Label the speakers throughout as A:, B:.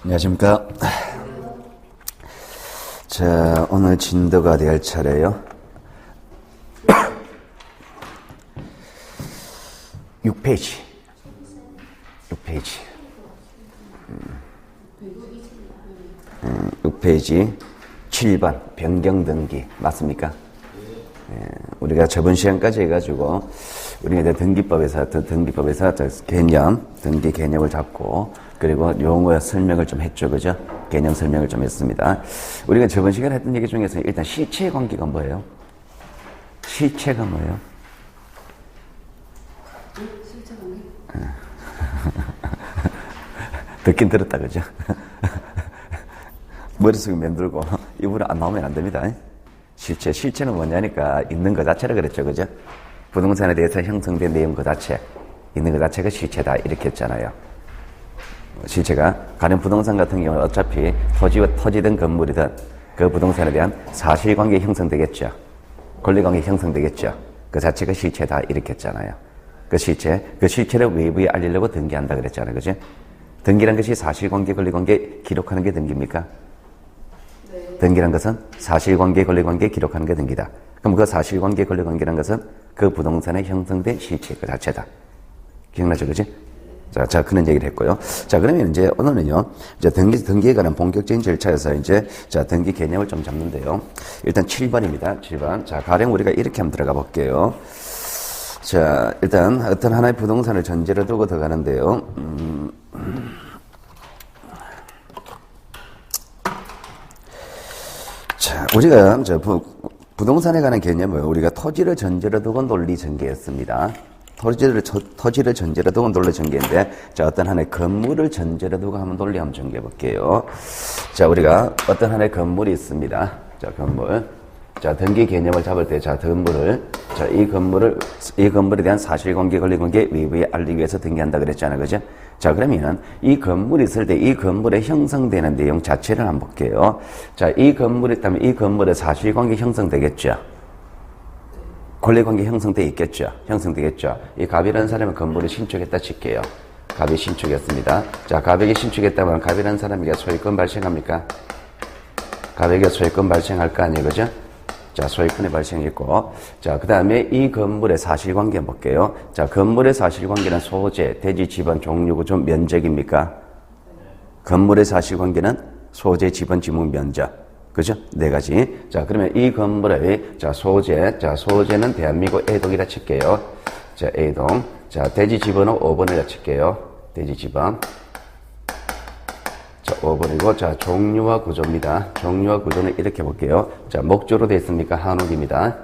A: 안녕하십니까. 자, 오늘 진도가 될 차례요. 6페이지. 6페이지 7번 변경 등기 맞습니까? 우리가 저번 시간까지 해가지고 우리가 이제 등기법에서 개념, 등기 개념을 잡고 그리고 용어 설명을 좀 했죠, 그죠? 개념 설명을 좀 했습니다. 우리가 저번 시간에 했던 얘기 중에서 일단 실체 관계가 뭐예요? 실체가 뭐예요?
B: 실체 관계?
A: 듣긴 들었다, 그죠? 머릿속에 맴돌고 입으로 안 나오면 안 됩니다. 실체는 뭐냐니까 있는 것 자체라 그랬죠, 그죠? 부동산에 대해서 형성된 내용 그 자체, 있는 것 자체가 실체다 이렇게 했잖아요. 실체가 가령 부동산 같은 경우는 어차피 토지든 건물이든 그 부동산에 대한 사실관계 형성되겠죠. 권리관계 형성되겠죠. 그 자체가 실체다 이렇게 했잖아요. 그 실체를 외부에 알리려고 등기한다 그랬잖아요, 그죠? 등기란 것이 사실관계, 권리관계 기록하는 게 등기입니까?
B: 네.
A: 등기란 것은 사실관계, 권리관계 기록하는 게 등기다. 그럼 그 사실관계, 권리관계란 것은 그 부동산에 형성된 실체 그 자체다. 기억나죠, 그지? 자, 그런 얘기를 했고요. 자, 그러면 이제 오늘은요, 이제 등기에 관한 본격적인 절차에서 이제, 자, 등기 개념을 좀 잡는데요. 일단 7번입니다. 7번. 자, 가령 우리가 이렇게 한번 들어가 볼게요. 자, 일단 어떤 하나의 부동산을 전제로 두고 들어가는데요. 자, 우리가 부동산에 관한 개념을 우리가 토지를 전제로 두고 논리 전개했습니다. 토지를 전제로 두고 논리 전개인데, 자, 어떤 하나의 건물을 전제로 두고 한번 논리 한번 전개해 볼게요. 자, 우리가 어떤 하나의 건물이 있습니다. 자, 건물. 자, 등기 개념을 잡을 때, 자, 이 건물에 대한 사실관계, 권리관계 외부에 알리기 위해서 등기한다 그랬잖아요. 그죠? 자, 그러면 이 건물이 있을 때 이 건물에 형성되는 내용 자체를 한번 볼게요. 자, 이 건물이 있다면 이 건물에 사실관계 형성되겠죠? 권리관계 형성돼 있겠죠? 형성되겠죠? 이 갑이라는 사람은 건물을 신축했다 칠게요. 갑이 신축했습니다. 자, 갑에게 신축했다면 갑이라는 사람에게 소유권 발생합니까? 갑에게 소유권 발생할 거 아니에요, 그죠? 자, 소유권이 발생했고, 자, 그 다음에 이 건물의 사실관계 볼게요. 자, 건물의 사실관계는 소재, 대지, 지번, 종류, 구조, 면적입니까? 건물의 사실관계는 소재, 지번, 지목, 면적. 그죠? 네 가지. 자, 그러면 이 건물의, 소재는 대한민국 A동이라 칠게요. 자, A동. 자, 대지 지번은 5번이라 칠게요. 대지 지번. 자, 5번이고, 자, 종류와 구조입니다. 종류와 구조는 이렇게 볼게요. 자, 목조로 되어 있습니까? 한옥입니다.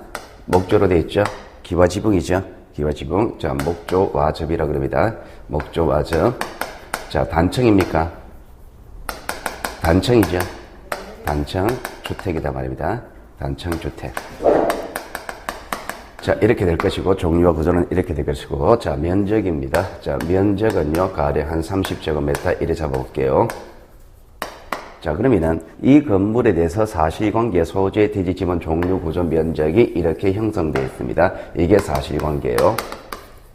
A: 목조로 되어 있죠? 기와지붕이죠? 기와지붕. 자, 목조와접이라고 그럽니다. 목조와접. 자, 단층입니까? 단층이죠? 단층 주택이다 말입니다. 단층 주택. 자, 이렇게 될 것이고, 종류와 구조는 이렇게 될 것이고, 자, 면적입니다. 자, 면적은요, 가령 한 30제곱미터 이래 잡아볼게요. 자, 그러면은 이 건물에 대해서 사실관계, 소재, 대지, 지번, 종류, 구조, 면적이 이렇게 형성되어 있습니다. 이게 사실관계예요.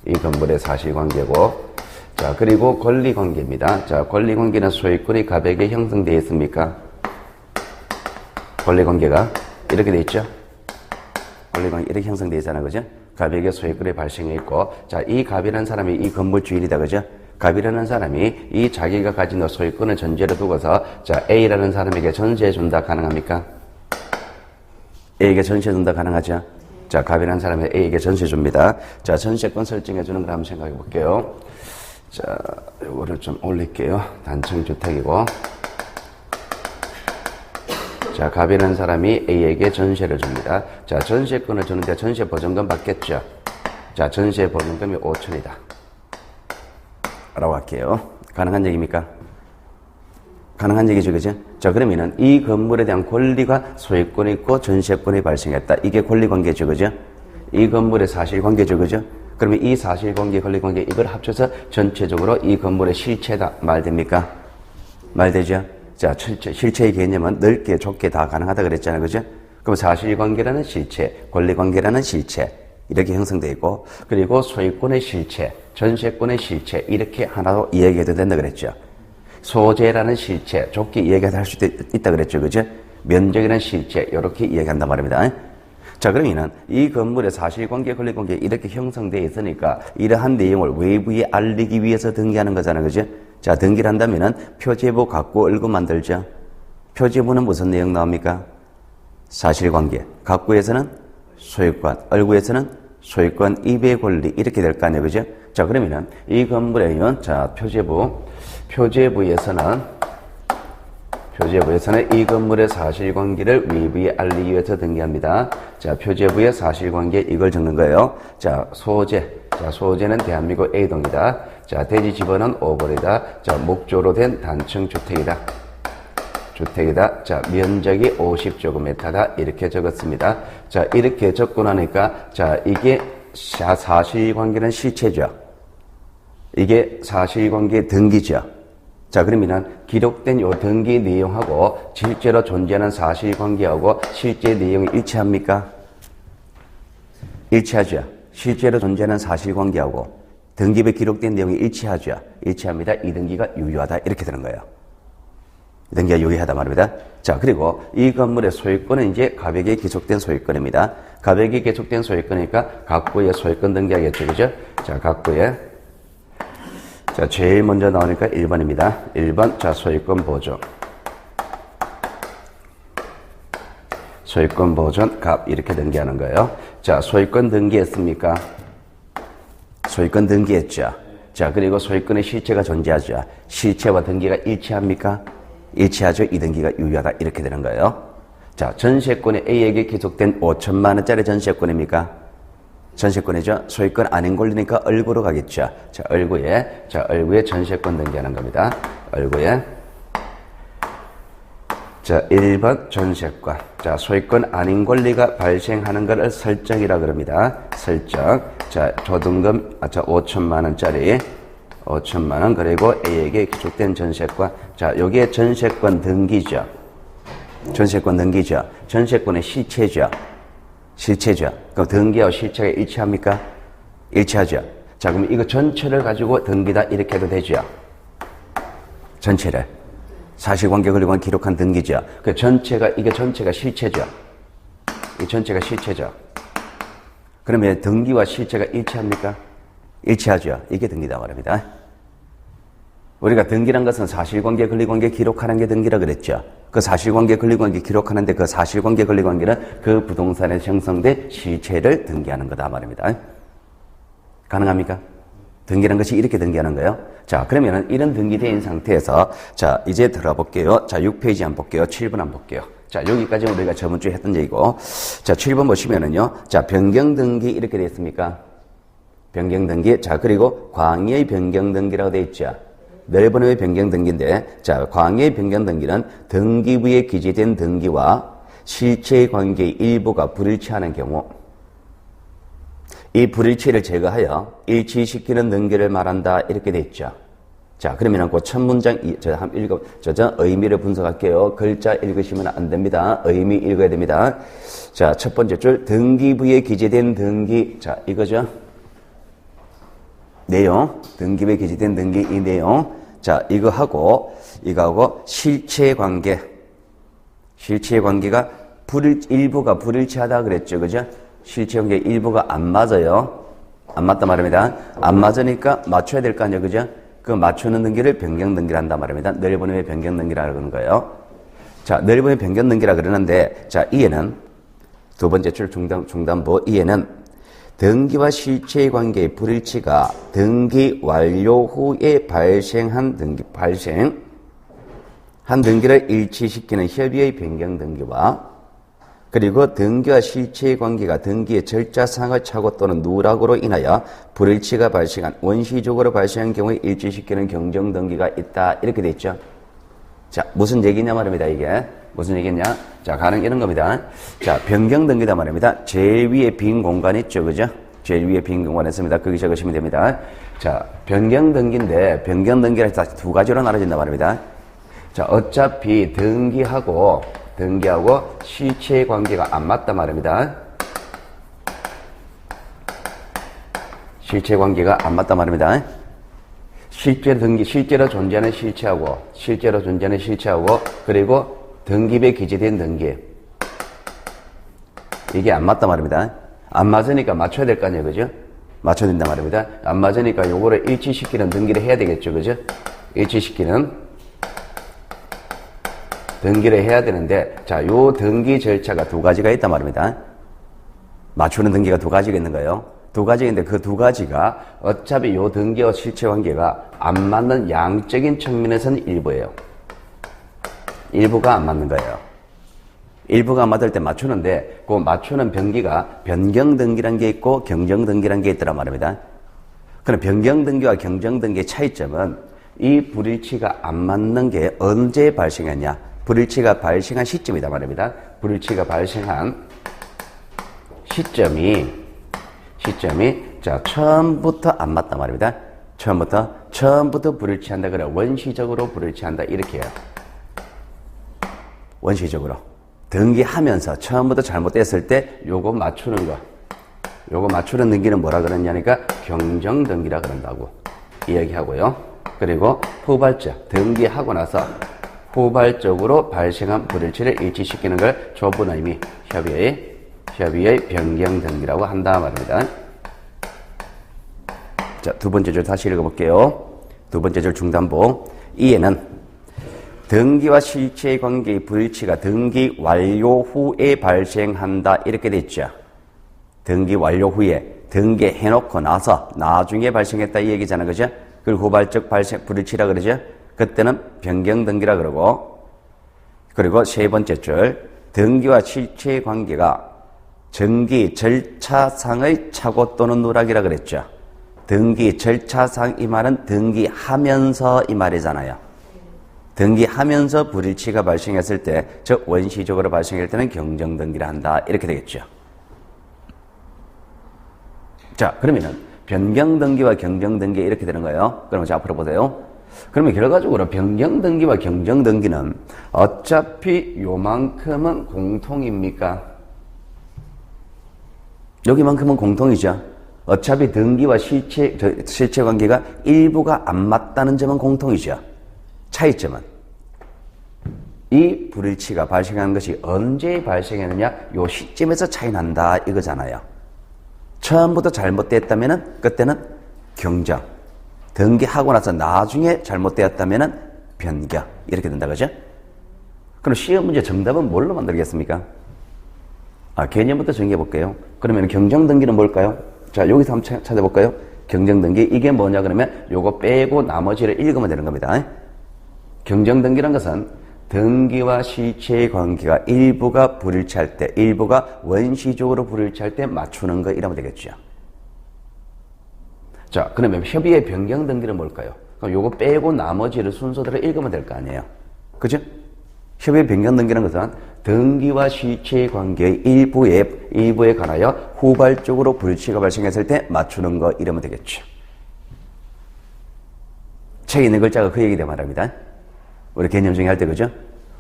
A: 이 건물의 사실관계고, 자, 그리고 권리관계입니다. 자, 권리관계는 소유권이 갑에게 형성되어 있습니까? 권리관계가 이렇게 되어 있죠? 권리관계 이렇게 형성되어 있잖아요, 그죠? 갑에게 소유권이 발생해 있고, 자, 이 갑이라는 사람이 이 건물 주인이다, 그죠? 갑이라는 사람이 이 자기가 가진 소유권을 전제로 두고서, 자, A라는 사람에게 전세해준다 가능합니까? A에게 전세해준다 가능하죠? 자, 갑이라는 사람이 A에게 전세줍니다. 자, 전세권 설정해주는 걸 한번 생각해 볼게요. 자, 요거를 좀 올릴게요. 단층 주택이고. 자, 갑이라는 사람이 A에게 전세를 줍니다. 자, 전세권을 주는데 전세 보증금 받겠죠? 자, 전세 보증금이 5천이다. 라고 할게요. 가능한 얘기입니까? 가능한 얘기죠, 그죠? 자, 그러면은 이 건물에 대한 권리가 소유권이 있고 전세권이 발생했다. 이게 권리관계죠, 그죠? 이 건물의 사실관계죠, 그죠? 그러면 이 사실관계, 권리관계 이걸 합쳐서 전체적으로 이 건물의 실체다. 말됩니까? 말되죠? 자, 실체의 개념은 넓게 좁게 다 가능하다 그랬잖아요, 그죠? 그럼 사실관계라는 실체, 권리관계라는 실체 이렇게 형성되어 있고, 그리고 소유권의 실체, 전세권의 실체 이렇게 하나로 이야기해도 된다 그랬죠. 소재라는 실체, 좋게 이야기할 수도 있다 그랬죠. 그죠? 면적이라는 실체, 이렇게 이야기한단 말입니다. 자, 그러면은 이 건물의 사실관계, 권리관계 이렇게 형성되어 있으니까 이러한 내용을 외부에 알리기 위해서 등기하는 거잖아요. 그죠? 자, 등기를 한다면은 표제부 갖고 얼굴 만들죠. 표제부는 무슨 내용 나옵니까? 사실관계. 갖고에서는 소유권, 얼굴에서는 소유권, 입의 권리 이렇게 될 거 아니에요. 그죠? 자, 그러면은 이 건물에는 자, 표제부에서는 이 건물의 사실관계를 외부에 알리기 위해서 등기합니다. 자, 표제부의 사실관계 이걸 적는 거예요. 자, 소재. 자, 소재는 대한민국 A동이다. 자, 대지 지번은 5벌이다. 자, 목조로 된 단층 주택이다. 자, 면적이 50제곱미터다. 이렇게 적었습니다. 자, 이렇게 적고 나니까, 자, 이게 사실관계는 실체죠. 이게 사실관계 등기죠. 자, 그러면은 기록된 요 등기 내용하고 실제로 존재하는 사실관계하고 실제 내용이 일치합니까? 일치하죠. 실제로 존재하는 사실관계하고 등기부에 기록된 내용이 일치하죠. 일치합니다. 이 등기가 유효하다. 이렇게 되는 거예요. 이 등기가 유효하다 말입니다. 자, 그리고 이 건물의 소유권은 이제 가백에 기속된 소유권입니다. 가백에 기속된 소유권이니까 각구의 소유권 등기하겠죠. 그죠? 자, 각구의 자, 제일 먼저 나오니까 1번입니다. 1번, 자, 소유권 보존. 소유권 보존, 갑, 이렇게 등기하는 거예요. 자, 소유권 등기했습니까? 소유권 등기했죠. 자, 그리고 소유권의 실체가 존재하죠. 실체와 등기가 일치합니까? 일치하죠. 이 등기가 유효하다. 이렇게 되는 거예요. 자, 전세권이 A에게 기속된 5천만 원짜리 전세권입니까? 전세권이죠. 소유권 아닌 권리니까 얼구로 가겠죠. 자, 얼구에 전세권 등기하는 겁니다. 얼구에. 자, 1번 전세권. 자, 소유권 아닌 권리가 발생하는 것을 설정이라 그럽니다. 설정. 자, 조등금, 5천만 원짜리. 5천만 원. 그리고 A에게 기속된 전세권. 자, 요게 전세권 등기죠. 전세권 등기죠. 전세권의 실체죠. 그럼 등기하고 실체가 일치합니까? 일치하죠. 자, 그럼 이거 전체를 가지고 등기다 이렇게 해도 되죠. 전체를. 사실관계 권리관 기록한 등기죠. 이게 전체가 실체죠. 이 전체가 실체죠. 그러면 등기와 실체가 일치합니까? 일치하죠. 이게 등기다 말입니다. 우리가 등기란 것은 사실관계, 권리관계 기록하는 게 등기라 그랬죠. 그 사실관계, 권리관계 기록하는데 그 사실관계, 권리관계는 그 부동산에 형성된 실체를 등기하는 거다 말입니다. 가능합니까? 등기란 것이 이렇게 등기하는 거예요. 자, 그러면은 이런 등기된 상태에서 자, 이제 들어볼게요. 자, 6페이지 한번 볼게요. 7번 한번 볼게요. 자, 여기까지는 우리가 저번주에 했던 얘기고. 자, 7번 보시면은요. 자, 변경등기 이렇게 되어 있습니까? 변경등기. 자, 그리고 광의의 변경등기라고 되어 있죠. 넓은 의의 변경등기인데, 자, 광의의 변경등기는 등기부에 기재된 등기와 실체의 관계의 일부가 불일치하는 경우, 이 불일치를 제거하여 일치시키는 등기를 말한다. 이렇게 돼 있죠. 자, 그러면 그 첫 문장, 저 의미를 분석할게요. 글자 읽으시면 안 됩니다. 의미 읽어야 됩니다. 자, 첫 번째 줄, 등기부에 기재된 등기. 자, 이거죠. 내용, 등기부에 기재된 등기 이 내용. 자, 이거하고 실체 관계가 일부가 불일치하다 그랬죠. 그죠? 실체 관계 일부가 안 맞아요. 안 맞단 말입니다. 안 맞으니까 맞춰야 될 거 아니에요. 그죠? 그 맞추는 등기를 변경 등기를 한단 말입니다. 넓은 의미의 변경 등기라고 그러는 거예요. 자, 넓은 의미의 변경 등기라 그러는데, 자, 이에는 두 번째 줄 중단부 이에는 등기와 실체의 관계의 불일치가 등기 완료 후에 발생한 등기를 일치시키는 협의의 변경 등기와 그리고 등기와 실체의 관계가 등기의 절차상을 착오 또는 누락으로 인하여 불일치가 발생한 원시적으로 발생한 경우에 일치시키는 경정 등기가 있다. 이렇게 돼 있죠. 자, 무슨 얘기냐 말입니다. 이게 무슨 얘기냐? 자, 가능 이런 겁니다. 자, 변경 등기다 말입니다. 제일 위에 빈 공간 있죠, 그죠? 제일 위에 빈 공간 있습니다. 거기 적으시면 됩니다. 자, 변경 등기인데 변경 등기를 두 가지로 나눠진단 말입니다. 자, 어차피 등기하고 실체의 관계가 안 맞단 말입니다. 실체 관계가 안 맞단 말입니다. 실제로 존재하는 실체하고, 그리고 등기부에 기재된 등기. 이게 안 맞단 말입니다. 안 맞으니까 맞춰야 될 거 아니에요, 그죠? 맞춰야 된단 말입니다. 안 맞으니까 요거를 일치시키는 등기를 해야 되겠죠, 그죠? 일치시키는 등기를 해야 되는데, 자, 요 등기 절차가 두 가지가 있단 말입니다. 맞추는 등기가 두 가지가 있는 거예요. 두 가지가 있는데 그 두 가지가 어차피 요 등기와 실체 관계가 안 맞는 양적인 측면에서는 일부예요. 일부가 안 맞는 거예요. 일부가 안 맞을 때 맞추는데 그 맞추는 변기가 변경 등기란 게 있고 경정 등기란 게 있더란 말입니다. 그럼 변경 등기와 경정 등기의 차이점은 이 불일치가 안 맞는 게 언제 발생했냐? 불일치가 발생한 시점이다 말입니다. 불일치가 발생한 시점이 자, 처음부터 안 맞단 말입니다. 처음부터 불일치한다. 그래. 원시적으로 불일치한다. 이렇게 해요. 원시적으로. 등기하면서 처음부터 잘못됐을 때 요거 맞추는 거. 요거 맞추는 등기는 뭐라 그러냐니까 경정 등기라 그런다고 이야기하고요. 그리고 후발적. 등기하고 나서 후발적으로 발생한 불일치를 일치시키는 걸 좁은 의미 협의의 변경 등기라고 한다 말입니다. 자, 두 번째 줄 다시 읽어볼게요. 두 번째 줄 중단부. 이에는 등기와 실체의 관계의 불일치가 등기 완료 후에 발생한다. 이렇게 돼 있죠. 등기 완료 후에 등기해놓고 나서 나중에 발생했다 이 얘기잖아. 그죠? 그걸 후발적 발생 불일치라 그러죠. 그때는 변경 등기라 그러고, 그리고 세 번째 줄 등기와 실체의 관계가 등기 절차상의 착오 또는 누락이라 그랬죠. 등기 절차상 이 말은 등기하면서 이 말이잖아요. 등기하면서 불일치가 발생했을 때, 즉 원시적으로 발생할 때는 경정 등기를 한다. 이렇게 되겠죠. 자, 그러면은 변경 등기와 경정 등기 이렇게 되는 거예요. 그러면 자, 앞으로 보세요. 그러면 결과적으로 변경 등기와 경정 등기는 어차피 요만큼은 공통입니까? 여기만큼은 공통이죠. 어차피 등기와 실체 관계가 일부가 안 맞다는 점은 공통이죠. 차이점은 이 불일치가 발생한 것이 언제 발생했느냐, 요 시점에서 차이 난다 이거잖아요. 처음부터 잘못됐다면은 그때는 경정, 등기하고 나서 나중에 잘못되었다면은 변경 이렇게 된다 그죠? 그럼 시험 문제 정답은 뭘로 만들겠습니까? 개념부터 정리해 볼게요. 그러면 경정 등기는 뭘까요? 자, 여기서 한번 찾아볼까요? 경정 등기 이게 뭐냐 그러면 요거 빼고 나머지를 읽으면 되는 겁니다. 경정 등기란 것은 등기와 실체의 관계가 일부가 불일치할 때, 일부가 원시적으로 불일치할 때 맞추는 거 이러면 되겠죠. 자, 그러면 협의의 변경 등기는 뭘까요? 그럼 요거 빼고 나머지를 순서대로 읽으면 될 거 아니에요. 그죠? 협의의 변경 등기는 것은 등기와 실체의 관계의 일부에 관하여 후발적으로 불일치가 발생했을 때 맞추는 거 이러면 되겠죠. 책에 있는 글자가 그 얘기 되 말합니다. 우리 개념 정의할 때 그죠?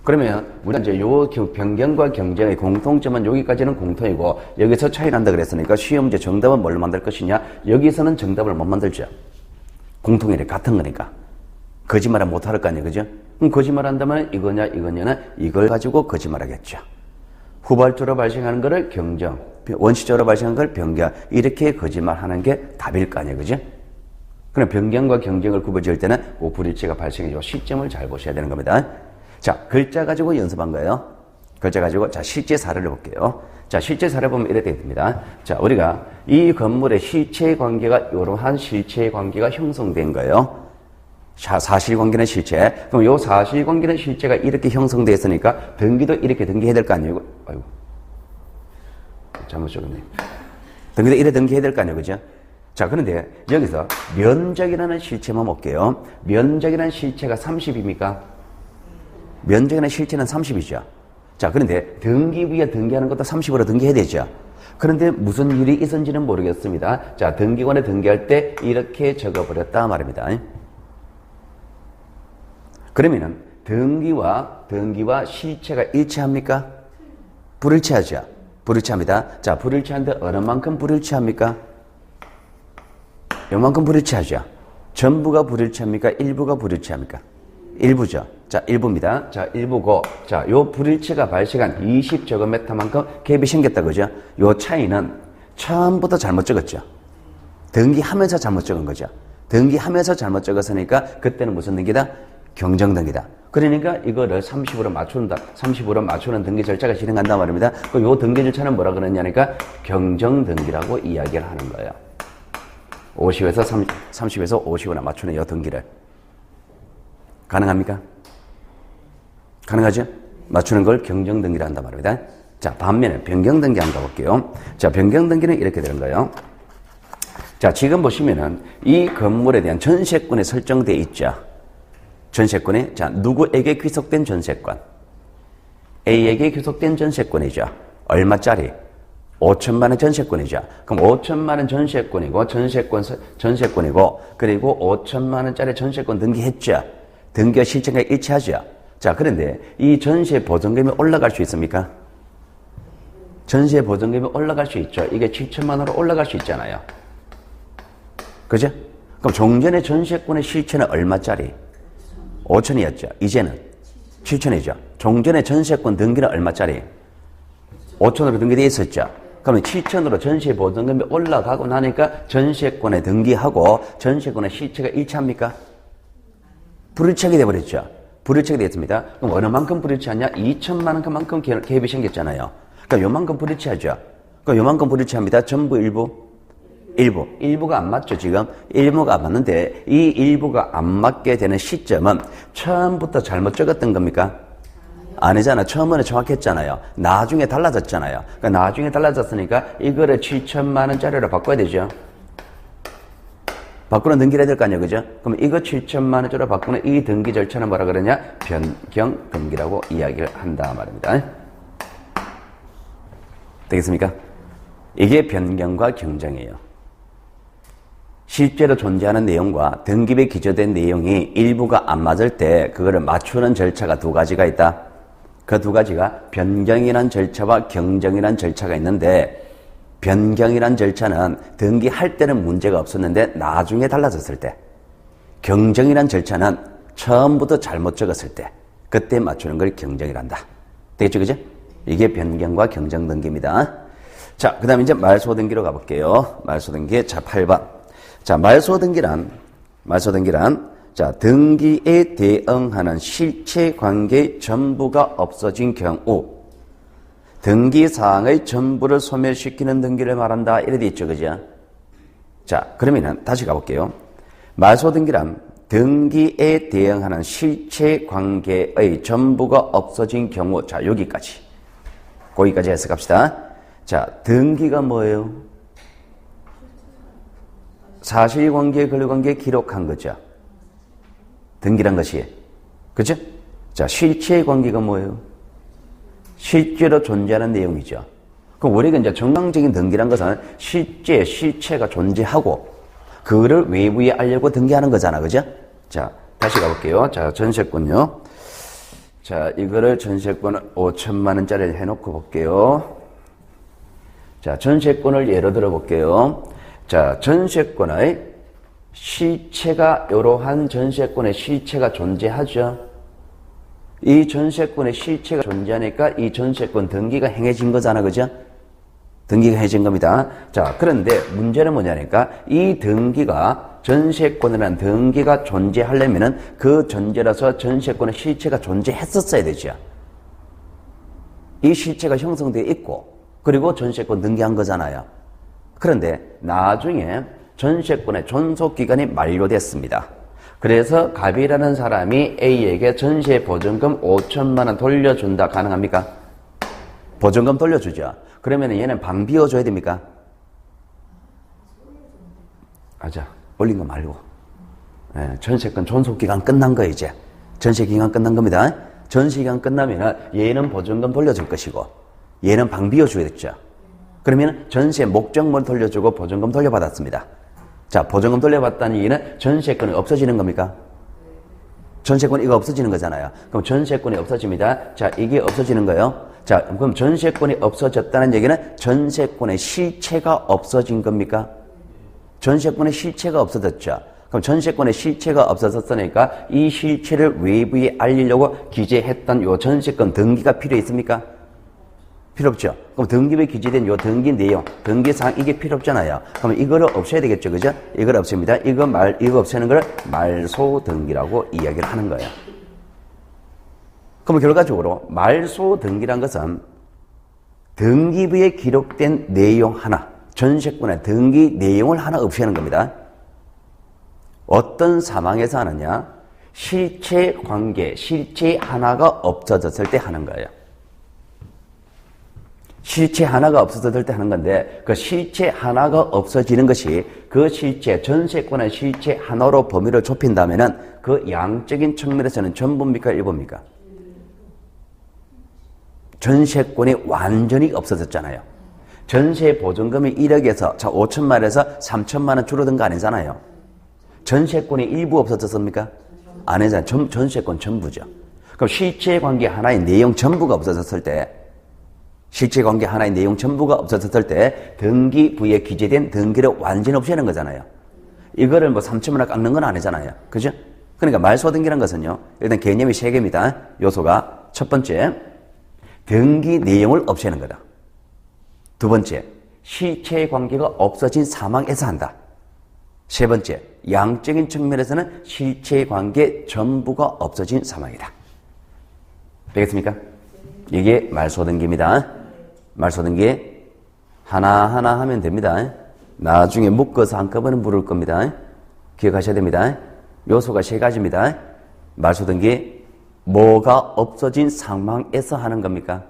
A: 그러면 우리가 이제 요 변경과 경쟁의 공통점은 여기까지는 공통이고 여기서 차이 난다 그랬으니까 시험 문제 정답은 뭘로 만들 것이냐? 여기서는 정답을 못 만들죠. 공통이래 같은 거니까. 거짓말은 못 할 거 아니에요. 그죠? 그럼 거짓말 한다면 이거냐는 이걸 가지고 거짓말하겠죠. 후발적으로 발생하는 거를 경정, 원시적으로 발생하는 걸 변경, 이렇게 거짓말하는 게 답일 거 아니에요. 그죠? 그럼 변경과 경쟁을 구분지을 때는 그 불일치가 발생해요. 시점을 잘 보셔야 되는 겁니다. 자, 글자 가지고 연습한 거예요. 글자 가지고, 자, 실제 사례를 볼게요. 자, 실제 사례 보면 이렇게 됩니다. 자, 우리가 이 건물의 실체 관계가, 이러한 실체 관계가 형성된 거예요. 사실관계는 실체. 그럼 요 사실관계는 실체가 이렇게 형성되어 있으니까 등기도 이렇게 등기해야 될 거 아니에요? 아이고. 잘못 적었네. 등기도 이렇게 등기해야 될 거 아니에요? 그죠? 자, 그런데 여기서 면적이라는 실체만 볼게요. 면적이라는 실체가 30입니까? 면적이라는 실체는 30이죠. 자, 그런데 등기부에 등기하는 것도 30으로 등기해야 되죠. 그런데 무슨 일이 있었는지는 모르겠습니다. 자, 등기관에 등기할 때 이렇게 적어버렸다 말입니다. 그러면은 등기와 실체가 일치합니까? 불일치하죠. 불일치합니다. 자, 불일치한데 어느 만큼 불일치합니까? 요만큼 불일치하죠. 전부가 불일치합니까? 일부가 불일치합니까? 일부죠. 자, 일부입니다. 자, 일부고, 자, 요 불일치가 발생한 20제곱미터만큼 갭이 생겼다, 그죠? 요 차이는 처음부터 잘못 적었죠. 등기하면서 잘못 적은 거죠. 등기하면서 잘못 적었으니까 그때는 무슨 등기다? 경정등기다. 그러니까 이거를 30으로 맞춘다. 30으로 맞추는 등기 절차가 진행한단 말입니다. 그 요 등기 절차는 뭐라 그러냐니까 경정등기라고 이야기를 하는 거예요. 50에서 30에서 50으로 맞추는 요 등기를. 가능합니까? 가능하죠? 맞추는 걸 경정등기라 한단 말입니다. 자, 반면에 변경등기 한번 가볼게요. 자, 변경등기는 이렇게 되는 거예요. 자, 지금 보시면은 이 건물에 대한 전세권이 설정되어 있죠. 전세권이, 자, 누구에게 귀속된 전세권? A에게 귀속된 전세권이죠. 얼마짜리? 5천만 원 전세권이죠. 그럼 5천만 원 전세권이고, 전세권이고, 그리고 5천만 원짜리 전세권 등기했죠. 등기와 실체가 일치하죠. 자, 그런데 이 전세 보증금이 올라갈 수 있습니까? 전세 보증금이 올라갈 수 있죠. 이게 7천만 원으로 올라갈 수 있잖아요. 그죠? 그럼 종전의 전세권의 실체는 얼마짜리? 5천이었죠. 이제는 7천이죠. 종전의 전세권 등기는 얼마짜리? 5천으로 등기되어 있었죠. 그러면 7천으로 전세 보증금이 올라가고 나니까 전세권에 등기하고 전세권의 실체가 일치합니까? 불일치하게 돼버렸죠. 불일치하게 됐습니다. 그럼 어느만큼 불일치하냐? 2천만 원만큼 갭이 생겼잖아요. 그러니까 요만큼 불일치하죠. 그러니까 요만큼 불일치합니다. 전부 일부? 일부가 안 맞죠, 지금? 일부가 안 맞는데, 이 일부가 안 맞게 되는 시점은 처음부터 잘못 적었던 겁니까? 아니잖아. 처음에는 정확했잖아요. 나중에 달라졌잖아요. 그러니까 나중에 달라졌으니까 이거를 7천만 원짜리로 바꿔야 되죠. 바꾸는 등기를 해야 될 거 아니에요, 그죠? 그럼 이거 7천만 원짜리로 바꾸는 이 등기 절차는 뭐라 그러냐? 변경 등기라고 이야기를 한다 말입니다. 되겠습니까? 이게 변경과 경정이에요. 실제로 존재하는 내용과 등기부에 기재된 내용이 일부가 안 맞을 때 그거를 맞추는 절차가 두 가지가 있다. 그 두 가지가 변경이란 절차와 경정이란 절차가 있는데, 변경이란 절차는 등기할 때는 문제가 없었는데 나중에 달라졌을 때, 경정이란 절차는 처음부터 잘못 적었을 때 그때 맞추는 걸 경정이란다. 되겠죠, 그죠? 이게 변경과 경정 등기입니다. 자, 그 다음에 이제 말소 등기로 가볼게요. 말소 등기. 자, 8번. 자, 말소 등기란, 자, 등기에 대응하는 실체 관계 전부가 없어진 경우, 등기사항의 전부를 소멸시키는 등기를 말한다. 이래 돼 있죠, 그죠? 자, 그러면은 다시 가볼게요. 말소 등기란 등기에 대응하는 실체 관계의 전부가 없어진 경우, 자, 거기까지 해석합시다. 자, 등기가 뭐예요? 사실관계, 권리관계 기록한 거죠. 등기란 것이. 그죠? 자, 실체의 관계가 뭐예요? 실제로 존재하는 내용이죠. 그럼 우리가 이제 정상적인 등기란 것은 실체가 존재하고, 그거를 외부에 알려고 등기하는 거잖아. 그죠? 자, 다시 가볼게요. 자, 전세권요. 자, 이거를 전세권을 5천만 원짜리를 해놓고 볼게요. 자, 전세권을 예로 들어 볼게요. 자, 전세권의 실체가, 이러한 전세권의 실체가 존재하죠. 이 전세권의 실체가 존재하니까 이 전세권 등기가 행해진 거잖아, 그죠? 등기가 행해진 겁니다. 자, 그런데 문제는 뭐냐니까, 이 등기가, 전세권이라는 등기가 존재하려면은 그 전제라서 전세권의 실체가 존재했었어야 되죠. 이 실체가 형성되어 있고, 그리고 전세권 등기한 거잖아요. 그런데 나중에 전세권의 존속기간이 만료됐습니다. 그래서 갑이라는 사람이 A에게 전세 보증금 5천만 원 돌려준다. 가능합니까? 보증금 돌려주죠. 그러면 얘는 방 비워줘야 됩니까? 맞아. 올린 거 말고. 네, 전세권 존속기간 끝난 거 이제. 전세기간 끝난 겁니다. 전세기간 끝나면 얘는 보증금 돌려줄 것이고, 얘는 방 비워줘야 됐죠. 그러면 전세 목적물 돌려주고 보증금 돌려받았습니다. 자, 보증금 돌려받다는 얘기는 전세권이 없어지는 겁니까? 전세권 이거 없어지는 거잖아요. 그럼 전세권이 없어집니다. 자, 이게 없어지는 거예요. 자, 그럼 전세권이 없어졌다는 얘기는 전세권의 실체가 없어진 겁니까? 전세권의 실체가 없어졌죠. 그럼 전세권의 실체가 없어졌으니까 이 실체를 외부에 알리려고 기재했던 요 전세권 등기가 필요 있습니까? 필요 없죠. 그럼 등기부에 기재된 요 등기 내용, 등기사항 이게 필요 없잖아요. 그럼 이거를 없애야 되겠죠. 그죠? 이걸 없앱니다. 이거 없애는 걸 말소 등기라고 이야기를 하는 거예요. 그럼 결과적으로 말소 등기란 것은 등기부에 기록된 내용 하나, 전세권의 등기 내용을 하나 없애는 겁니다. 어떤 상황에서 하느냐? 실체 관계, 실체 하나가 없어졌을 때 하는 거예요. 실체 하나가 없어졌을 때 하는 건데 그 실체 하나가 없어지는 것이 그 실체, 전세권의 실체 하나로 범위를 좁힌다면은 그 양적인 측면에서는 전부입니까? 일부입니까? 전세권이 완전히 없어졌잖아요. 전세 보증금이 1억에서 5천만원에서 3천만 원 줄어든 거 아니잖아요. 전세권이 일부 없어졌습니까? 아니잖아요. 전세권 전부죠. 그럼 실체관계 하나의 내용 전부가 없어졌을 때 실체관계 하나의 내용 전부가 없어졌을 때 등기부에 기재된 등기를 완전히 없애는 거잖아요. 이거를 뭐 3천만 원 깎는 건 아니잖아요. 그죠? 그러니까 말소등기라는 것은요. 일단 개념이 3개입니다. 요소가 첫 번째 등기 내용을 없애는 거다. 두 번째, 실체관계가 없어진 상황에서 한다. 세 번째, 양적인 측면에서는 실체관계 전부가 없어진 상황이다. 되겠습니까? 이게 말소등기입니다. 말소등기 하나하나 하면 됩니다. 나중에 묶어서 한꺼번에 물을 겁니다. 기억하셔야 됩니다. 요소가 3가지입니다. 말소등기 뭐가 없어진 상황에서 하는 겁니까?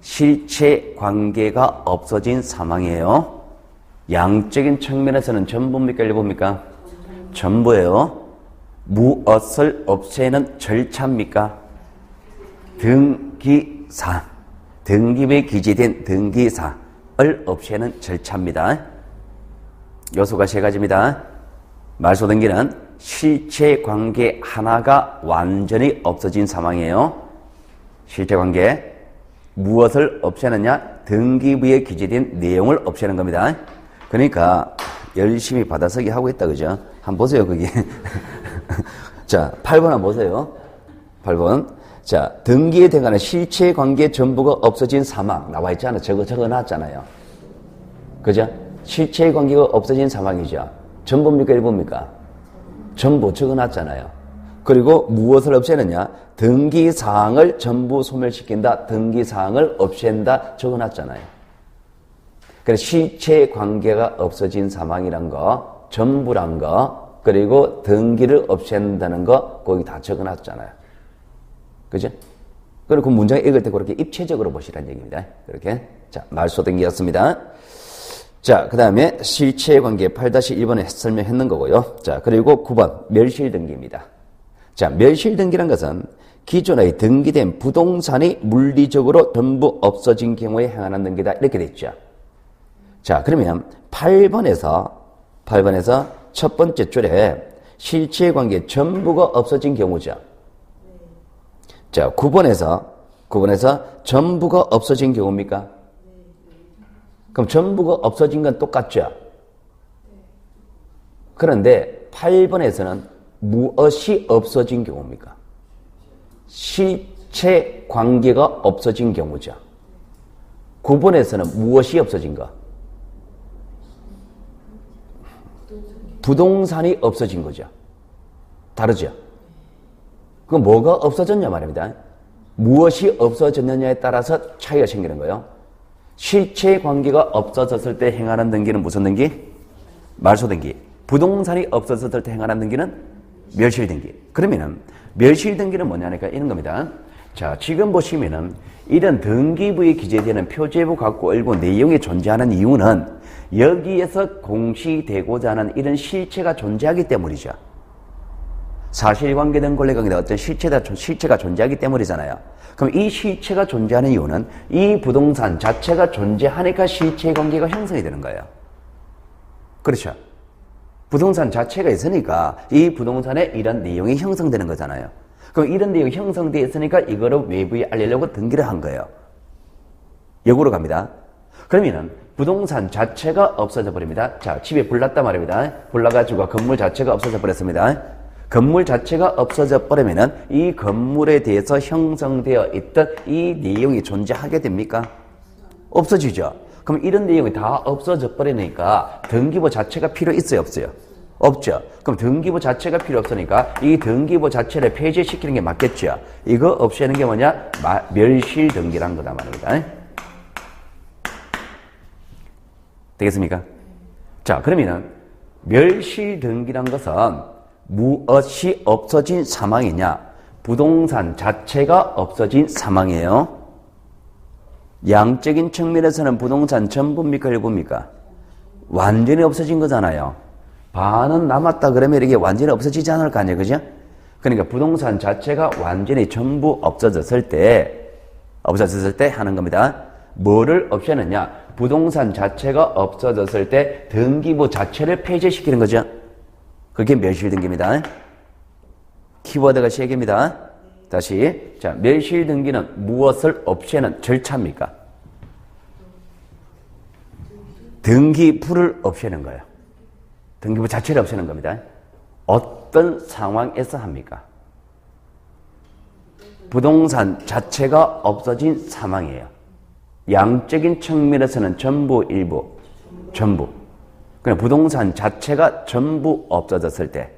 A: 실체 관계가 없어진 상황이에요. 양적인 측면에서는 전부입니까? 일부입니까? 전부예요. 무엇을 없애는 절차입니까? 등기사항. 등기부에 기재된 등기사항을 없애는 절차입니다. 요소가 3가지입니다. 말소등기는 실체관계 하나가 완전히 없어진 상황이에요. 실체관계 무엇을 없애느냐? 등기부에 기재된 내용을 없애는 겁니다. 그러니까 열심히 받아서기 하고 있다. 그죠? 한번 보세요. 거기. 자, 8번 한번 보세요. 8번. 자, 등기에 대한 실체관계 전부가 없어진 사망 나와 있잖아요. 적어놨잖아요. 그죠? 실체관계가 없어진 상황이죠. 전부입니까? 일부입니까? 전부 적어놨잖아요. 그리고 무엇을 없애느냐? 등기사항을 전부 소멸시킨다. 등기사항을 없앤다. 적어놨잖아요. 그래서 실체관계가 없어진 상황이란 거, 전부란 거, 그리고 등기를 없앤다는 거 거기 다 적어놨잖아요. 그죠? 그리고 그 문장 읽을 때 그렇게 입체적으로 보시라는 얘기입니다. 그렇게. 자, 말소등기였습니다. 자, 그 다음에 실체관계 8-1번에 설명했는 거고요. 자, 그리고 9번 멸실등기입니다. 자, 멸실등기란 것은 기존에 등기된 부동산이 물리적으로 전부 없어진 경우에 행하는 등기다. 이렇게 됐죠. 자, 그러면 8번에서 첫 번째 줄에 실체관계 전부가 없어진 경우죠. 자, 9번에서 전부가 없어진 경우입니까? 그럼 전부가 없어진 건 똑같죠? 그런데 8번에서는 무엇이 없어진 경우입니까? 실체 관계가 없어진 경우죠. 9번에서는 무엇이 없어진 거? 부동산이 없어진 거죠. 다르죠? 그럼 뭐가 없어졌냐 말입니다. 무엇이 없어졌느냐에 따라서 차이가 생기는 거예요. 실체 관계가 없어졌을 때 행하는 등기는 무슨 등기? 말소등기. 부동산이 없어졌을 때 행하는 등기는 멸실등기. 그러면은 멸실등기는 뭐냐니까 이런 겁니다. 자, 지금 보시면은 이런 등기부에 기재되는 표제부 갖고 일부 내용이 존재하는 이유는 여기에서 공시되고자 하는 이런 실체가 존재하기 때문이죠. 사실관계된 권리관계에 어떤 실체가 존재하기 때문이잖아요. 그럼 이 실체가 존재하는 이유는 이 부동산 자체가 존재하니까 실체관계가 형성이 되는 거예요. 그렇죠? 부동산 자체가 있으니까 이 부동산에 이런 내용이 형성되는 거잖아요. 그럼 이런 내용이 형성되어 있으니까 이거를 외부에 알리려고 등기를 한 거예요. 역으로 갑니다. 그러면은 부동산 자체가 없어져 버립니다. 자, 집에 불 났단 말입니다. 불 나가지고 건물 자체가 없어져 버렸습니다. 건물 자체가 없어져 버리면은 이 건물에 대해서 형성되어 있던 이 내용이 존재하게 됩니까? 없어지죠. 그럼 이런 내용이 다 없어져 버리니까 등기부 자체가 필요 있어요, 없어요? 없죠. 그럼 등기부 자체가 필요 없으니까 이 등기부 자체를 폐지시키는 게 맞겠죠. 이거 없애는 게 뭐냐? 멸실 등기란 거다 말입니다. 되겠습니까? 자, 그러면은 멸실 등기란 것은 무엇이 없어진 사망이냐? 부동산 자체가 없어진 사망이에요. 양적인 측면에서는 부동산 전부입니까, 일부입니까? 완전히 없어진 거잖아요. 반은 남았다 그러면 이게 완전히 없어지지 않을 거 아니에요, 그죠? 그러니까 부동산 자체가 완전히 전부 없어졌을 때 하는 겁니다. 뭐를 없애느냐? 부동산 자체가 없어졌을 때 등기부 자체를 폐지시키는 거죠. 그게 멸실등기입니다. 키워드가 3개입니다. 다시, 자, 멸실등기는 무엇을 없애는 절차입니까? 등기부를 없애는 거예요. 등기부 자체를 없애는 겁니다. 어떤 상황에서 합니까? 부동산 자체가 없어진 상황이에요. 양적인 측면에서는 전부, 일부, 전부. 그냥 부동산 자체가 전부 없어졌을 때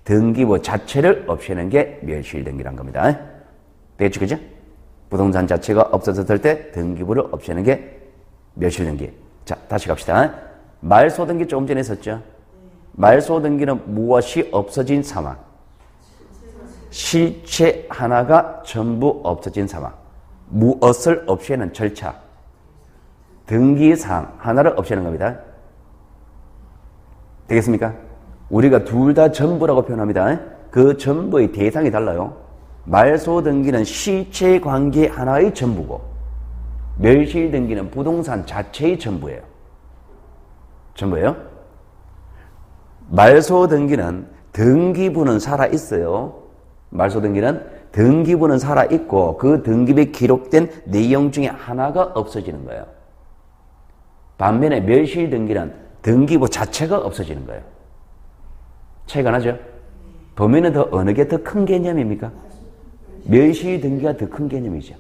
A: 등기부 자체를 없애는 게 멸실등기란 겁니다. 되겠죠, 그죠? 부동산 자체가 없어졌을 때 등기부를 없애는 게 멸실등기. 자, 다시 갑시다. 말소등기 조금 전에 했었죠? 말소등기는 무엇이 없어진 상황? 실체 하나가 전부 없어진 상황. 무엇을 없애는 절차? 등기사항 하나를 없애는 겁니다. 되겠습니까? 우리가 둘 다 전부라고 표현합니다. 그 전부의 대상이 달라요. 말소등기는 실체관계 하나의 전부고 멸실등기는 부동산 자체의 전부예요. 전부예요. 말소등기는 등기부는 살아있어요. 말소등기는 등기부는 살아있고 그 등기부에 기록된 내용 중에 하나가 없어지는 거예요. 반면에 멸실등기는 등기부 자체가 없어지는 거예요. 차이가 나죠? 보면은 더 어느 게 더 큰 개념입니까? 멸실등기가 더 큰 개념이죠.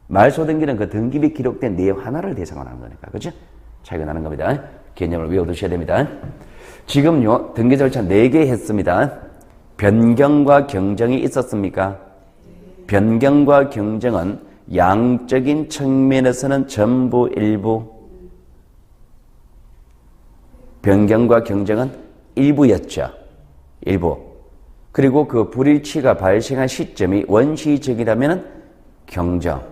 A: 말소등기는 그 등기부에 기록된 내용 하나를 대상으로 하는 거니까. 그죠? 차이가 나는 겁니다. 개념을 외워두셔야 됩니다. 지금요, 등기 절차 4개 했습니다. 변경과 경정이 있었습니까? 변경과 경정은 양적인 측면에서는 전부, 일부. 변경과 경정은 일부였죠. 일부. 그리고 그 불일치가 발생한 시점이 원시적이라면 경정,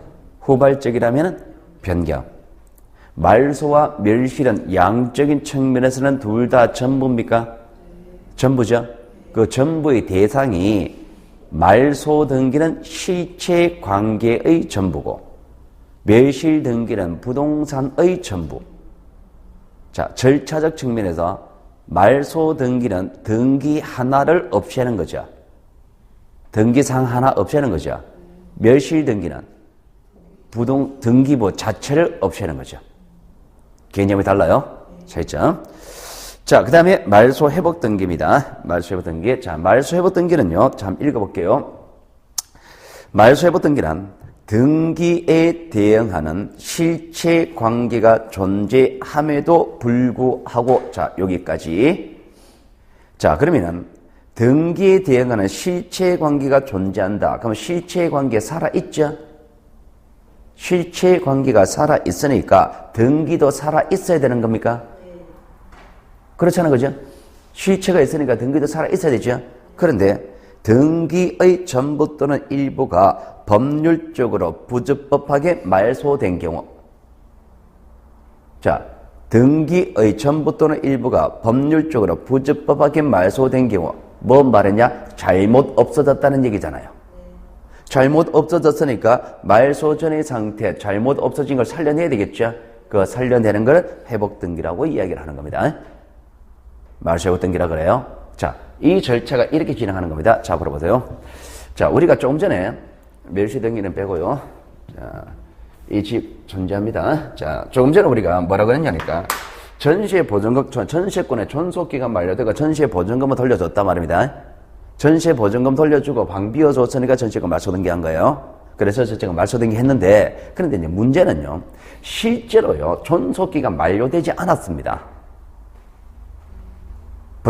A: 후발적이라면 변경. 말소와 멸실은 양적인 측면에서는 둘 다 전부입니까? 전부죠. 그 전부의 대상이 말소 등기는 실체 관계의 전부고 멸실 등기는 부동산의 전부. 자, 절차적 측면에서 말소 등기는 등기 하나를 없애는 거죠. 등기상 하나 없애는 거죠. 멸실 등기는 등기부 자체를 없애는 거죠. 개념이 달라요. 차이점. 자, 그 다음에 말소 회복 등기입니다. 말소 회복 등기. 자, 말소 회복 등기는요, 자, 읽어볼게요. 말소 회복 등기는 등기에 대응하는 실체 관계가 존재함에도 불구하고, 자, 여기까지. 자, 그러면은 등기에 대응하는 실체 관계가 존재한다. 그럼 실체 관계 살아있죠? 실체 관계가 살아있으니까 등기도 살아있어야 되는 겁니까? 그렇잖아요, 그죠? 실체가 있으니까 등기도 살아있어야 되죠? 그런데 등기의 전부 또는 일부가 법률적으로 부적법하게 말소된 경우, 자, 등기의 전부 또는 일부가 법률적으로 부적법하게 말소된 경우, 뭐 말했냐? 잘못 없어졌다는 얘기잖아요. 잘못 없어졌으니까 말소 전의 상태, 잘못 없어진 걸 살려내야 되겠죠? 그 살려내는 걸 회복등기라고 이야기를 하는 겁니다. 말소 회복등기라 그래요. 자, 이 절차가 이렇게 진행하는 겁니다. 자, 물어보세요. 자, 우리가 조금 전에 멸실등기는 빼고요. 자, 이 집 존재합니다. 자, 조금 전에 우리가 뭐라고 했냐니까 전시의 보증금, 전시권의 존속기간 만료되고 전시의 보증금을 돌려줬단 말입니다. 전시의 보증금 돌려주고 방 비워줬으니까 전시권 말소등기한 거예요. 그래서 전시권 말소등기 했는데, 그런데 이제 문제는요, 실제로요, 존속기간 만료되지 않았습니다.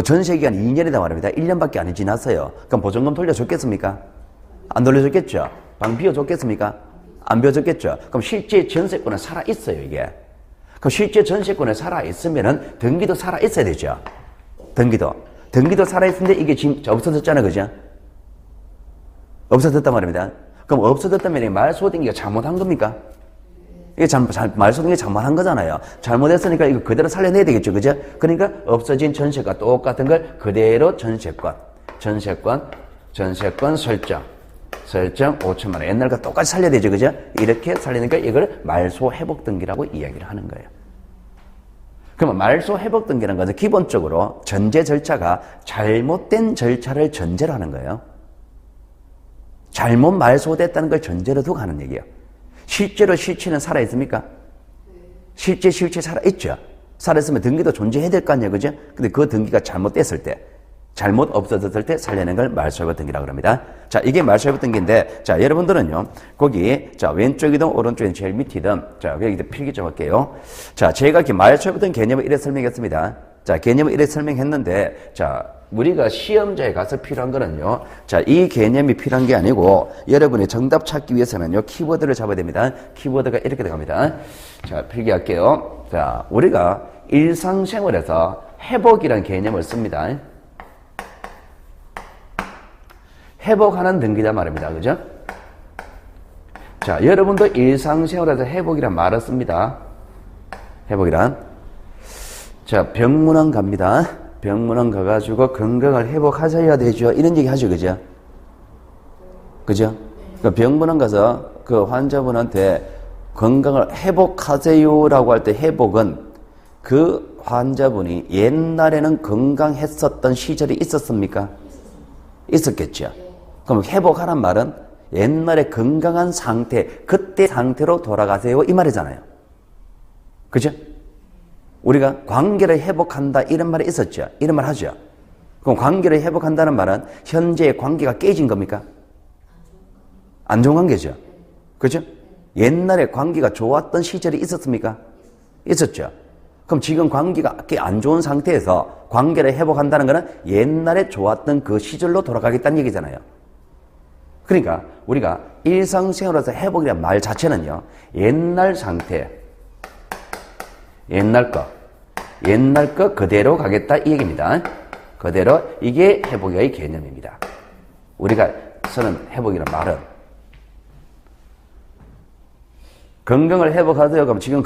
A: 전시기간 2년이다 말입니다. 1년밖에 안 지났어요. 그럼 보증금 돌려줬겠습니까? 안 돌려줬겠죠? 방 비워줬겠습니까? 안 비워줬겠죠? 그럼 실제 전세권은 살아있어요, 이게. 그럼 실제 전세권에 살아있으면은 등기도 살아있어야 되죠? 등기도 살아있는데 이게 지금 없어졌잖아요, 그죠? 없어졌단 말입니다. 그럼 없어졌다면 말소등기가 잘못한 겁니까? 이게 말소등기가 잘못한 거잖아요. 잘못했으니까 이거 그대로 살려내야 되겠죠, 그죠? 그러니까 없어진 전세과 똑같은 걸 그대로 전세권 설정 5천만 원. 옛날과 똑같이 살려야 되죠, 그죠? 이렇게 살리니까 이걸 말소 회복 등기라고 이야기를 하는 거예요. 그러면 말소 회복 등기라는 것은 기본적으로 전제 절차가 잘못된 절차를 전제로 하는 거예요. 잘못 말소됐다는 걸 전제로 두고 하는 얘기예요. 실제로 실체는 살아있습니까? 실체 살아있죠. 살아있으면 등기도 존재해야 될 거 아니에요, 그죠? 근데 그 등기가 잘못됐을 때, 잘못 없어졌을 때 살려낸 걸 말소회복 등기라고 합니다. 자, 이게 말소회복 등기인데, 자, 여러분들은요, 거기, 자, 왼쪽이든 오른쪽이든 제일 밑이든, 자, 여기 필기 좀 할게요. 자, 제가 이렇게 말소회복 등기 개념을 이렇게 설명했습니다. 자, 개념을 이렇게 설명했는데, 자, 우리가 시험자에 가서 필요한 거는요, 자, 이 개념이 필요한 게 아니고, 여러분이 정답 찾기 위해서는요, 키워드를 잡아야 됩니다. 키워드가 이렇게 들어갑니다. 자, 필기할게요. 자, 우리가 일상생활에서 회복이라는 개념을 씁니다. 회복하는 등기다 말입니다. 그죠? 자, 여러분도 일상생활에서 회복이란 말을 씁니다. 회복이란. 자, 병문안 갑니다. 병문안 가가지고 건강을 회복하셔야 되죠. 이런 얘기 하죠. 그죠? 그죠? 그 병문안 가서 그 환자분한테 건강을 회복하세요라고 할 때 회복은 그 환자분이 옛날에는 건강했었던 시절이 있었습니까? 있었겠죠. 그럼 회복하란 말은 옛날에 건강한 상태, 그때 상태로 돌아가세요 이 말이잖아요. 그죠? 우리가 관계를 회복한다 이런 말이 있었죠. 이런 말 하죠. 그럼 관계를 회복한다는 말은 현재의 관계가 깨진 겁니까? 안 좋은 관계죠. 그죠? 옛날에 관계가 좋았던 시절이 있었습니까? 있었죠. 그럼 지금 관계가 안 좋은 상태에서 관계를 회복한다는 것은 옛날에 좋았던 그 시절로 돌아가겠다는 얘기잖아요. 그러니까 우리가 일상생활에서 회복이라는 말 자체는요, 옛날 상태, 옛날 거 그대로 가겠다 이 얘기입니다. 그대로, 이게 회복의 개념입니다. 우리가 쓰는 회복이라는 말은 건강을 회복하세요. 그럼 지금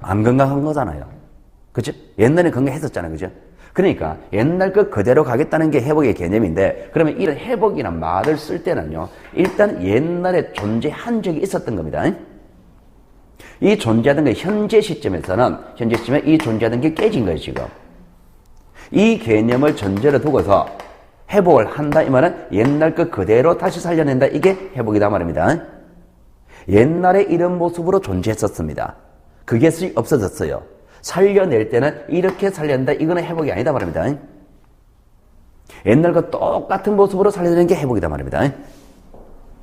A: 안 건강한 거잖아요. 그죠? 옛날에 건강했었잖아요. 그죠? 그러니까 옛날 거 그대로 가겠다는 게 회복의 개념인데, 그러면 이런 회복이란 말을 쓸 때는요, 일단 옛날에 존재한 적이 있었던 겁니다. 이 존재하던 게 현재 시점에 이 존재하던 게 깨진 거예요, 지금. 이 개념을 전제로 두고서 회복을 한다 이 말은 옛날 거 그대로 다시 살려낸다, 이게 회복이다 말입니다. 옛날에 이런 모습으로 존재했었습니다. 그게 없어졌어요. 살려낼 때는 이렇게 살려낸다, 이거는 회복이 아니다 말입니다. 옛날과 똑같은 모습으로 살려내는 게 회복이다 말입니다.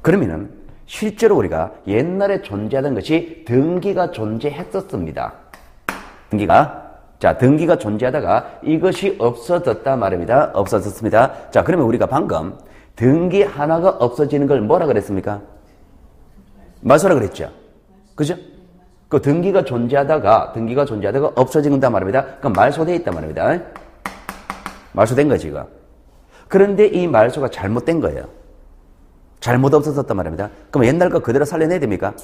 A: 그러면은 실제로 우리가 옛날에 존재하던 것이 등기가 존재했었습니다. 등기가 존재하다가 이것이 없어졌다 말입니다. 없어졌습니다. 자, 그러면 우리가 방금 등기 하나가 없어지는 걸 뭐라 그랬습니까? 말소라 그랬죠. 그죠? 그 등기가 존재하다가 없어진다 말입니다. 그럼 말소되어 있단 말입니다. 말소된 거지, 이거. 그런데 이 말소가 잘못된 거예요. 잘못 없어졌단 말입니다. 그럼 옛날 거 그대로 살려내야 됩니까?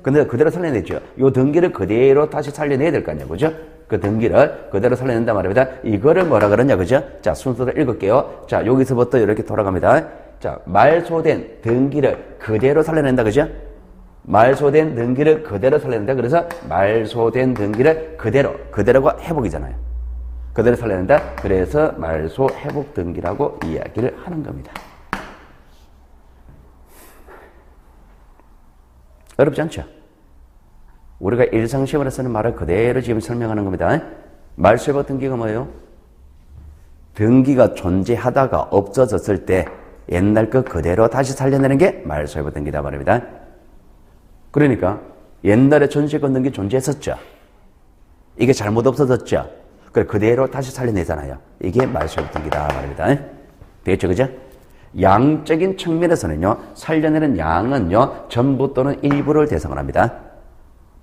A: 근데 그대로 살려내죠. 이 등기를 그대로 다시 살려내야 될 거 아니에요. 그죠? 그 등기를 그대로 살려낸단 말입니다. 이거를 뭐라 그러냐, 그죠? 자, 순서를 읽을게요. 자, 여기서부터 이렇게 돌아갑니다. 자, 말소된 등기를 그대로 살려낸다, 그죠? 말소된 등기를 그대로 살려낸다. 그래서 말소된 등기를 그대로가 회복이잖아요. 그대로 살려낸다. 그래서 말소 회복 등기라고 이야기를 하는 겁니다. 어렵지 않죠? 우리가 일상생활에 쓰는 말을 그대로 지금 설명하는 겁니다. 말소회복 등기가 뭐예요? 등기가 존재하다가 없어졌을 때 옛날 거 그대로 다시 살려내는 게 말소회복 등기다 말입니다. 그러니까 옛날에 전세권 등기 존재했었죠. 이게 잘못 없어졌죠. 그대로 다시 살려내잖아요. 이게 말소회복 등기다 말입니다. 되겠죠, 그죠? 양적인 측면에서는요, 살려내는 양은요, 전부 또는 일부를 대상을 합니다.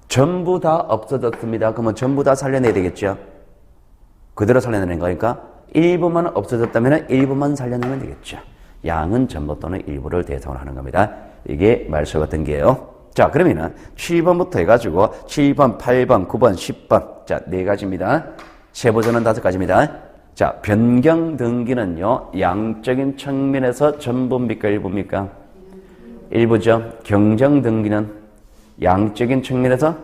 A: 전부 다 없어졌습니다. 그러면 전부 다 살려내야 되겠죠? 그대로 살려내는 거니까 일부만 없어졌다면 일부만 살려내면 되겠죠. 양은 전부 또는 일부를 대상으로 하는 겁니다. 이게 말소회복 등기예요. 자, 그러면은 7번부터 해가지고 7번, 8번, 9번, 10번. 자, 4가지입니다. 세부조는 5가지입니다. 자, 변경 등기는요, 양적인 측면에서 전부입니까, 일부입니까? 일부죠. 경정 등기는 양적인 측면에서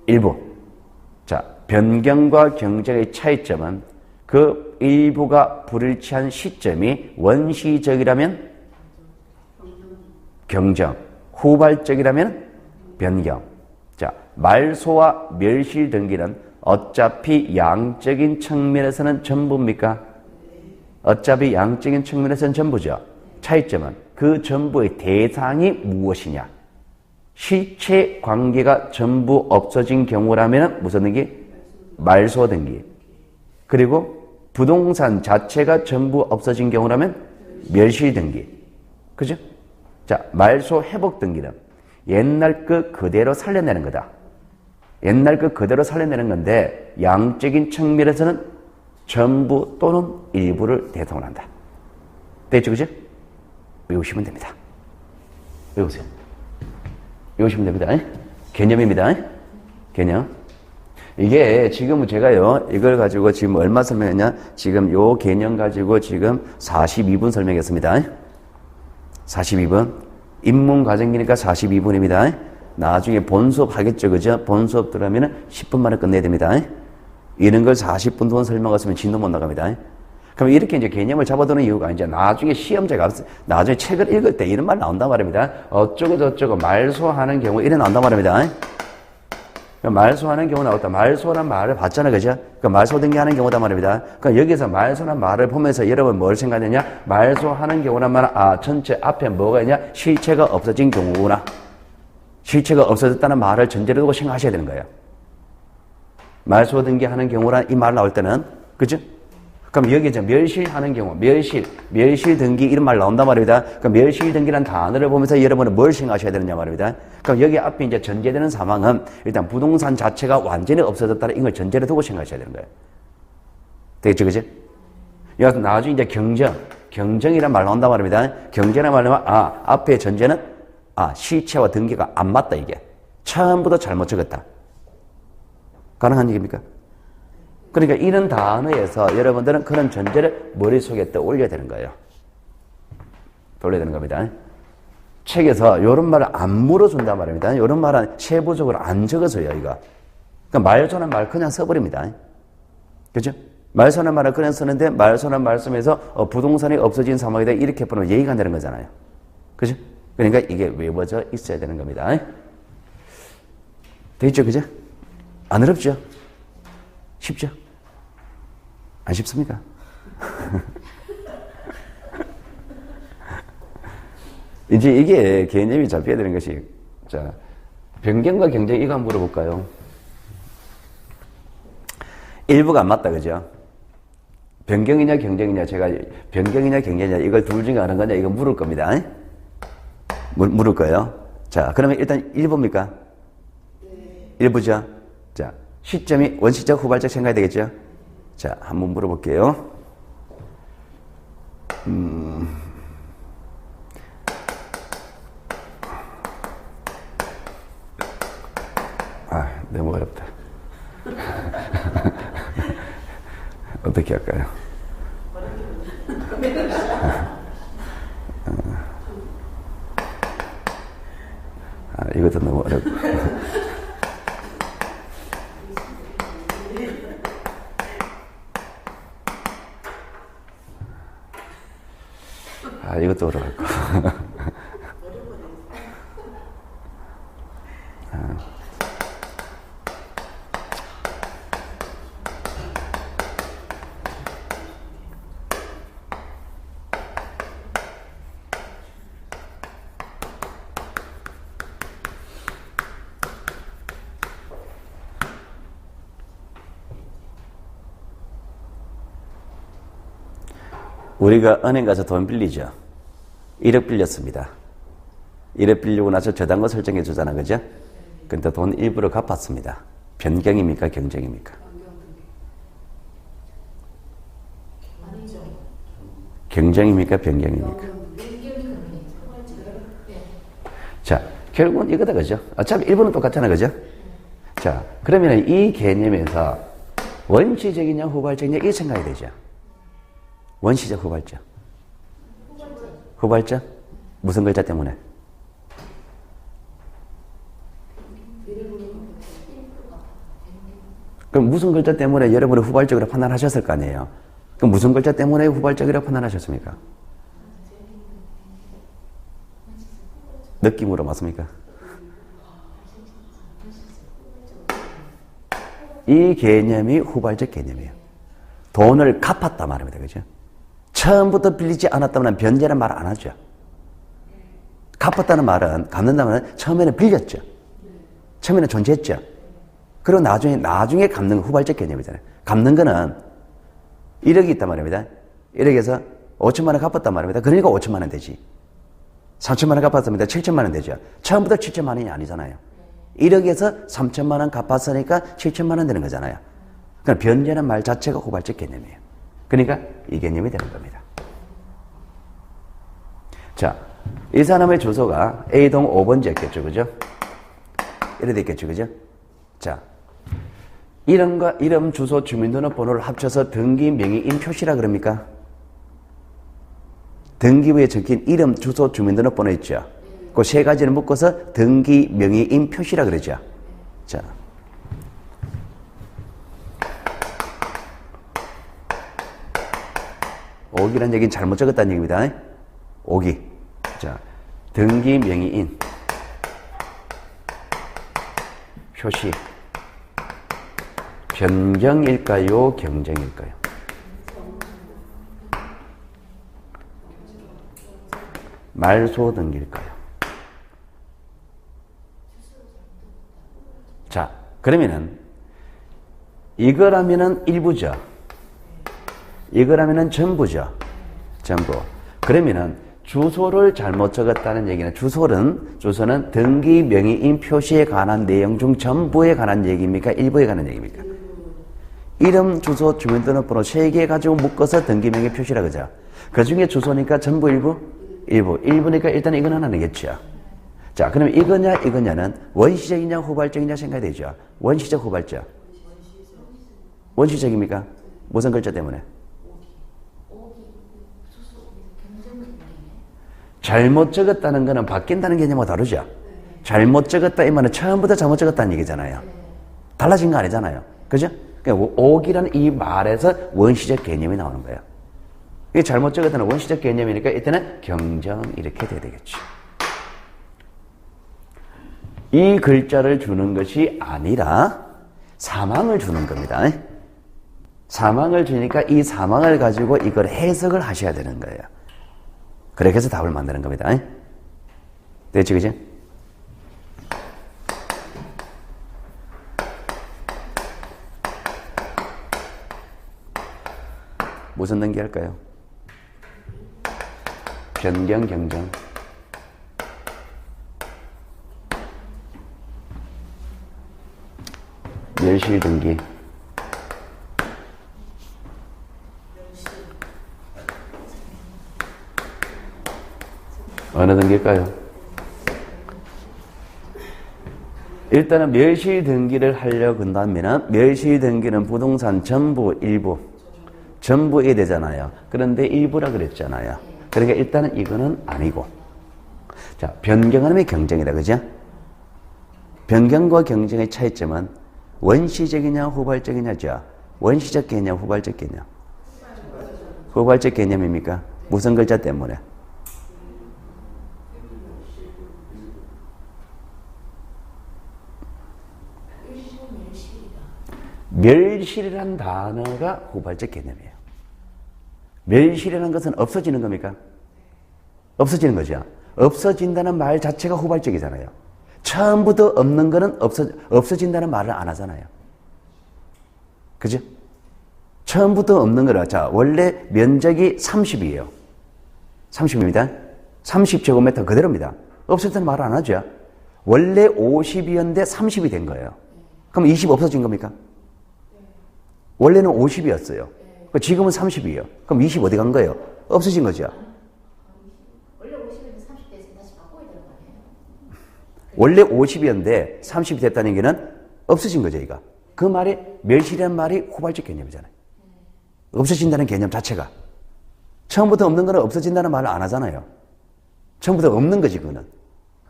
A: 일부. 자, 변경과 경정의 차이점은 그 일부가 불일치한 시점이 원시적이라면 경정, 후발적이라면 변경. 자, 말소와 멸실 등기는 어차피 양적인 측면에서는 전부입니까? 어차피 양적인 측면에서는 전부죠. 차이점은 그 전부의 대상이 무엇이냐? 실체 관계가 전부 없어진 경우라면 무슨 등기? 말소 등기. 그리고 부동산 자체가 전부 없어진 경우라면 멸실 등기. 그죠? 자, 말소 회복 등기는 옛날 거 그대로 살려내는 거다. 옛날 거 그대로 살려내는 건데 양적인 측면에서는 전부 또는 일부를 대상으로 한다. 됐죠, 그죠? 외우시면 됩니다. 외우세요. 외우시면 됩니다. 개념입니다. 개념. 이게 지금 제가요, 이걸 가지고 지금 얼마 설명했냐? 지금 요 개념 가지고 지금 42분 설명했습니다. 42분. 입문 과정이니까 42분입니다. 나중에 본수업 하겠죠, 그죠? 본수업 들어가면 10분 만에 끝내야 됩니다. 이런 걸 40분 동안 설명했으면 진도 못 나갑니다. 그럼 이렇게 이제 개념을 잡아두는 이유가 이제 나중에 시험자가 나중에 책을 읽을 때 이런 말 나온단 말입니다. 어쩌고 저쩌고 말소하는 경우 이래 나온단 말입니다. 말소하는 경우 나왔다. 말소라는 말을 봤잖아, 그죠? 그 말소 등기하는 경우다 말입니다. 그러니까 여기서 말소라는 말을 보면서 여러분 뭘 생각하느냐? 말소하는 경우란 말은 전체 앞에 뭐가 있냐? 실체가 없어진 경우구나. 실체가 없어졌다는 말을 전제로 두고 생각하셔야 되는 거예요. 말소 등기하는 경우란 이 말 나올 때는, 그죠? 그럼 여기 이제 멸실하는 경우, 멸실 등기 이런 말 나온단 말입니다. 그럼 멸실 등기라는 단어를 보면서 여러분은 뭘 생각하셔야 되느냐 말입니다. 그럼 여기 앞에 이제 전제되는 상황은 일단 부동산 자체가 완전히 없어졌다는 이걸 전제로 두고 생각하셔야 되는 거예요. 되겠죠, 그죠? 여기서 나중에 이제 경정이란 말 나온단 말입니다. 경정이란 말은 앞에 전제는 실체와 등기가 안 맞다 이게. 처음부터 잘못 적었다. 가능한 얘기입니까? 그러니까 이런 단어에서 여러분들은 그런 전제를 머릿속에 떠올려야 되는 거예요. 떠올려야 되는 겁니다. 책에서 이런 말을 안 물어준단 말입니다. 이런 말은 세부적으로 안 적어서요, 이거. 그러니까 말소는 말 그냥 써버립니다. 그죠? 말소는 말을 그냥 쓰는데 말소는 말씀에서 부동산이 없어진 상황이다 이렇게 보면 예의가 안 되는 거잖아요. 그죠? 그러니까 이게 외워져 있어야 되는 겁니다. 되겠죠, 그죠? 안 어렵죠? 쉽죠? 안 쉽습니까? 이제 이게 개념이 잡혀야 되는 것이, 자, 변경과 경정 이거 한번 물어볼까요? 일부가 안 맞다, 그죠? 변경이냐, 경정이냐, 제가 변경이냐, 경정이냐, 이걸 둘 중에 하는 거냐, 이거 물을 겁니다. 물을 거예요. 자, 그러면 일단 일부입니까?
B: 네.
A: 일부죠? 자, 시점이 원시적, 후발적 생각해야 되겠죠? 자, 한번 물어볼게요. 너무 어렵다. 어떻게 할까요? 이것도 너무 어렵고. 이것도 어려웠고. 우리가 은행 가서 돈 빌리죠. 1억 빌렸습니다. 1억 빌리고 나서 저당금 설정해 주잖아, 그죠? 근데 돈 일부러 갚았습니다. 변경입니까? 경쟁입니까? 경쟁입니까? 변경입니까? 자, 결국은 이거다, 그죠? 어차피 일부는 똑같잖아, 그죠? 자, 그러면 이 개념에서 원시적이냐, 후발적이냐, 이게 생각이 되죠. 원시적, 후발적. 후발적? 무슨 글자 때문에? 그럼 무슨 글자 때문에 여러분이 후발적으로 판단하셨을 거 아니에요? 그럼 무슨 글자 때문에 후발적이라고 판단하셨습니까? 느낌으로 맞습니까? 이 개념이 후발적 개념이에요. 돈을 갚았다 말입니다. 그죠? 처음부터 빌리지 않았다면 변제는 말 안 하죠. 갚았다는 말은, 갚는다는 말은 처음에는 빌렸죠. 처음에는 존재했죠. 그리고 나중에 갚는 후발적 개념이잖아요. 갚는 거는 1억이 있단 말입니다. 1억에서 5천만 원 갚았단 말입니다. 그러니까 5천만 원 되지. 3천만 원 갚았습니다. 7천만 원 되죠. 처음부터 7천만 원이 아니잖아요. 1억에서 3천만 원 갚았으니까 7천만 원 되는 거잖아요. 그러니까 변제는 말 자체가 후발적 개념이에요. 그러니까 이 개념이 되는 겁니다. 자, 이 사람의 주소가 A동 5번지였겠죠, 그죠? 이래 됐겠죠, 그죠? 자, 이름과 이름, 주소, 주민등록번호를 합쳐서 등기 명의인 표시라 그럽니까? 등기부에 적힌 이름, 주소, 주민등록번호 있죠? 그 세 가지를 묶어서 등기 명의인 표시라 그러죠. 자, 오기란 얘기는 잘못 적었다는 얘기입니다. 오기. 자, 등기 명의인 표시. 변경일까요? 경쟁일까요? 말소 등기일까요? 자, 그러면은 이거라면은 일부죠. 이거라면은 전부죠. 전부. 그러면은 주소를 잘못 적었다는 얘기는 주소는 등기 명의인 표시에 관한 내용 중 전부에 관한 얘기입니까? 일부에 관한 얘기입니까? 이름, 주소, 주민등록번호 3개 가지고 묶어서 등기 명의 표시라 그죠? 그 중에 주소니까 전부 일부? 일부니까 일단 이건 하나겠죠. 자, 그럼 이거냐는 원시적이냐 후발적이냐 생각이 되죠. 원시적, 후발적. 원시적입니까? 무슨 글자 때문에? 잘못 적었다는 거는 바뀐다는 개념하고 다르죠. 잘못 적었다 이 말은 처음부터 잘못 적었다는 얘기잖아요. 달라진 거 아니잖아요. 그죠? 그러니까 옥이라는 이 말에서 원시적 개념이 나오는 거예요. 이게 잘못 적었다는 원시적 개념이니까 이때는 경정 이렇게 돼야 되겠죠. 이 글자를 주는 것이 아니라 사망을 주는 겁니다. 사망을 주니까 이 사망을 가지고 이걸 해석을 하셔야 되는 거예요. 그렇게 해서 답을 만드는 겁니다. 됐지, 그지? 무슨 등기 할까요? 변경, 경정. 멸실 등기. 어느 등기일까요? 일단은 멸실 등기를 하려고 한다면 멸실 등기는 부동산 전부, 일부. 전부에 되잖아요. 그런데 일부라 그랬잖아요. 그러니까 일단은 이거는 아니고. 자, 변경하는 경쟁이다. 그죠? 변경과 경쟁의 차이점은 원시적이냐 후발적이냐죠. 원시적 개념, 후발적 개념. 후발적 개념입니까? 무슨 글자 때문에? 멸실이라는 단어가 후발적 개념이에요. 멸실이라는 것은 없어지는 겁니까? 없어지는 거죠. 없어진다는 말 자체가 후발적이잖아요. 처음부터 없는 거는 없어진다는 말을 안 하잖아요. 그죠? 처음부터 없는 거라. 자, 원래 면적이 30이에요. 30입니다. 30제곱미터 그대로입니다. 없을 때는 말 안 하죠. 원래 50이었는데 30이 된 거예요. 그럼 20 없어진 겁니까? 원래는 50이었어요. 지금은 30이에요. 그럼 20 어디 간 거예요? 없어진 거죠.
C: 원래 50에서 30대에서 다시 바꿔야 되는 거 아니에요?
A: 원래 50이었는데 30이 됐다는 얘기는 없어진 거죠, 이거. 그 말이, 멸실이라는 말이 후발적 개념이잖아요. 없어진다는 개념 자체가. 처음부터 없는 거는 없어진다는 말을 안 하잖아요. 처음부터 없는 거지, 그거는.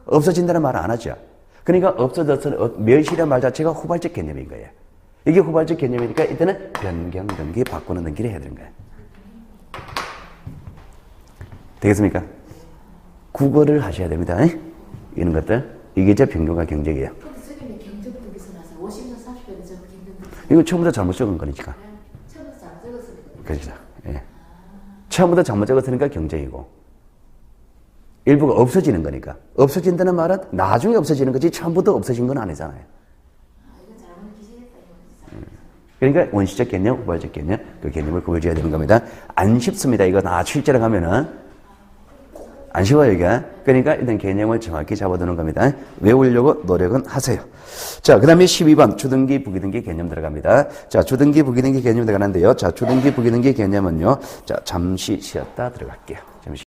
A: 없어진다는 말을 안 하죠. 그러니까 없어져서, 멸실이라는 말 자체가 후발적 개념인 거예요. 이게 후발적 개념이니까 이때는 변경 등기, 바꾸는 등기를 해야 되는 거예요. 되겠습니까? 국어를 하셔야 됩니다. 이런 것들. 이게 제 변경과 경쟁이에요.
C: 근데 저기는 경적등기서 나서 50년 30대는 저거 경적등기.
A: 이거 처음부터 잘못 적은 거니까.
C: 처음부터 잘 적었으니까.
A: 그렇죠. 예. 처음부터 잘못 적었으니까 경쟁이고. 일부가 없어지는 거니까. 없어진다는 말은 나중에 없어지는 거지 처음부터 없어진 건 아니잖아요.
C: 이건 잘못 기재했다 이거.
A: 그러니까 원시적 개념, 후발적 개념, 그 개념을 구별해야 되는 겁니다. 안 쉽습니다. 이거 다 실제로 가면은. 안 쉬워요, 이게. 그러니까 일단 개념을 정확히 잡아두는 겁니다. 외우려고 노력은 하세요. 자, 그 다음에 12번 주등기, 부기등기 개념 들어갑니다. 자, 주등기, 부기등기 개념 들어가는데요. 자, 주등기, 부기등기 개념은요. 자, 잠시 쉬었다 들어갈게요. 잠시.